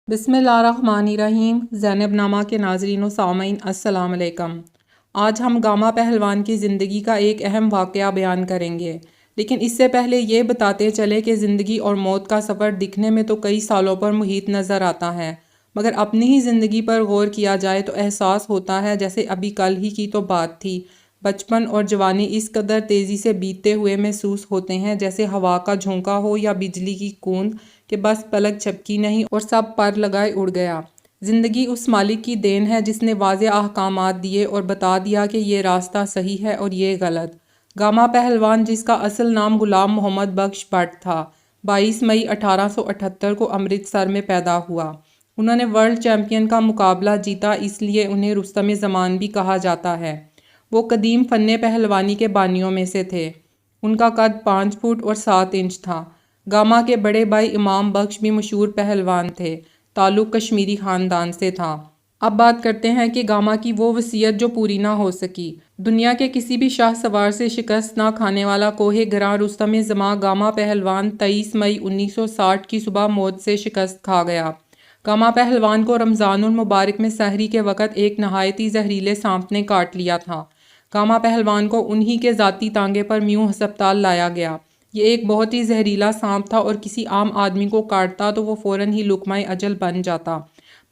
बिस्मिल्लाहिर्रहमानिर्रहीम। ज़ैनब नामा के नाज़रीन व सामईन अस्सलाम अलैकुम। आज हम गामा पहलवान की ज़िंदगी का एक अहम वाक़या बयान करेंगे, लेकिन इससे पहले ये बताते चले कि ज़िंदगी और मौत का सफ़र दिखने में तो कई सालों पर मुहित नज़र आता है, मगर अपनी ही ज़िंदगी पर गौर किया जाए तो एहसास होता है जैसे अभी कल ही की तो बात थी। बचपन और जवानी इस कदर तेज़ी से बीतते हुए महसूस होते हैं जैसे हवा का झोंका हो या बिजली की कूंद कि बस पलक झपकी नहीं और सब पर लगाए उड़ गया। ज़िंदगी उस मालिक की देन है जिसने वाज़े अहकामात दिए और बता दिया कि ये रास्ता सही है और ये गलत। गामा पहलवान, जिसका असल नाम गुलाम मोहम्मद बख्श भट्ट था, 22 मई 1878 को अमृतसर में पैदा हुआ। उन्होंने वर्ल्ड चैम्पियन का मुकाबला जीता, इसलिए उन्हें रुस्तम ज़मान भी कहा जाता है। वो कदीम फ़न्ने पहलवानी के बानियों में से थे। उनका कद 5 फुट और 7 इंच था। गामा के बड़े भाई इमाम बख्श भी मशहूर पहलवान थे। ताल्लुक़ कश्मीरी ख़ानदान से था। अब बात करते हैं कि गामा की वो वसीयत जो पूरी ना हो सकी। दुनिया के किसी भी शाह सवार से शिकस्त ना खाने वाला कोहे गिरां रुस्तम ज़मान गामा पहलवान 23 मई 1960 की सुबह मौत से शिकस्त खा गया। गामा पहलवान को रमज़ानुल मुबारक में सहरी के वक़्त एक नहायती जहरीले सांप ने काट लिया था। गामा पहलवान को उन्हीं के ज़ाती तांगे पर म्यूं हस्पताल लाया गया। ये एक बहुत ही जहरीला सांप था और किसी आम आदमी को काटता तो वो फ़ौरन ही लुक़मा अजल बन जाता,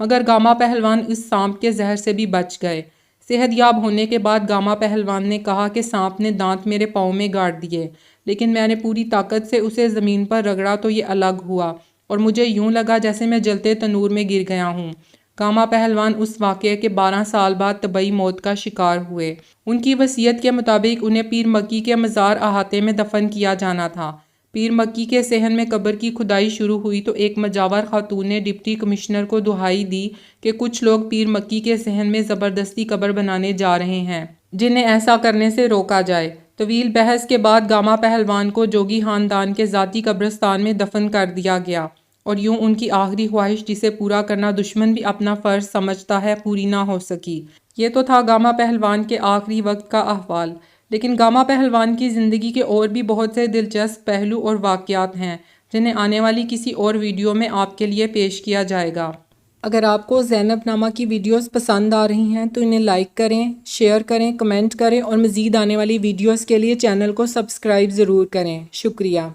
मगर गामा पहलवान इस सांप के जहर से भी बच गए। सेहतयाब होने के बाद गामा पहलवान ने कहा कि सांप ने दांत मेरे पाँव में गाड़ दिए, लेकिन मैंने पूरी ताकत से उसे ज़मीन पर रगड़ा तो ये अलग हुआ और मुझे यूं लगा जैसे मैं जलते तनूर में गिर गया हूँ। गामा पहलवान उस वाक़ये के 12 साल बाद तबई मौत का शिकार हुए। उनकी वसीयत के मुताबिक उन्हें पीर मक्की के मज़ार अहाते में दफन किया जाना था। पीर मक्की के सहन में कब्र की खुदाई शुरू हुई तो एक मजावर खातून ने डिप्टी कमिश्नर को दुहाई दी कि कुछ लोग पीर मक्की के सहन में ज़बरदस्ती कब्र बनाने जा रहे हैं, जिन्हें ऐसा करने से रोका जाए। तवील बहस के बाद गामा पहलवान को जोगी ख़ानदान के ज़ाती कब्रिस्तान में दफन कर दिया गया और यूं उनकी आखिरी ख्वाहिश, जिसे पूरा करना दुश्मन भी अपना फ़र्ज समझता है, पूरी ना हो सकी। ये तो था गामा पहलवान के आखिरी वक्त का अहवाल, लेकिन गामा पहलवान की ज़िंदगी के और भी बहुत से दिलचस्प पहलू और वाक़यात हैं जिन्हें आने वाली किसी और वीडियो में आपके लिए पेश किया जाएगा। अगर आपको ज़ैनब नामा की वीडियोस पसंद आ रही हैं तो इन्हें लाइक करें, शेयर करें, कमेंट करें और मज़ीद आने वाली वीडियोस के लिए चैनल को सब्सक्राइब ज़रूर करें। शुक्रिया।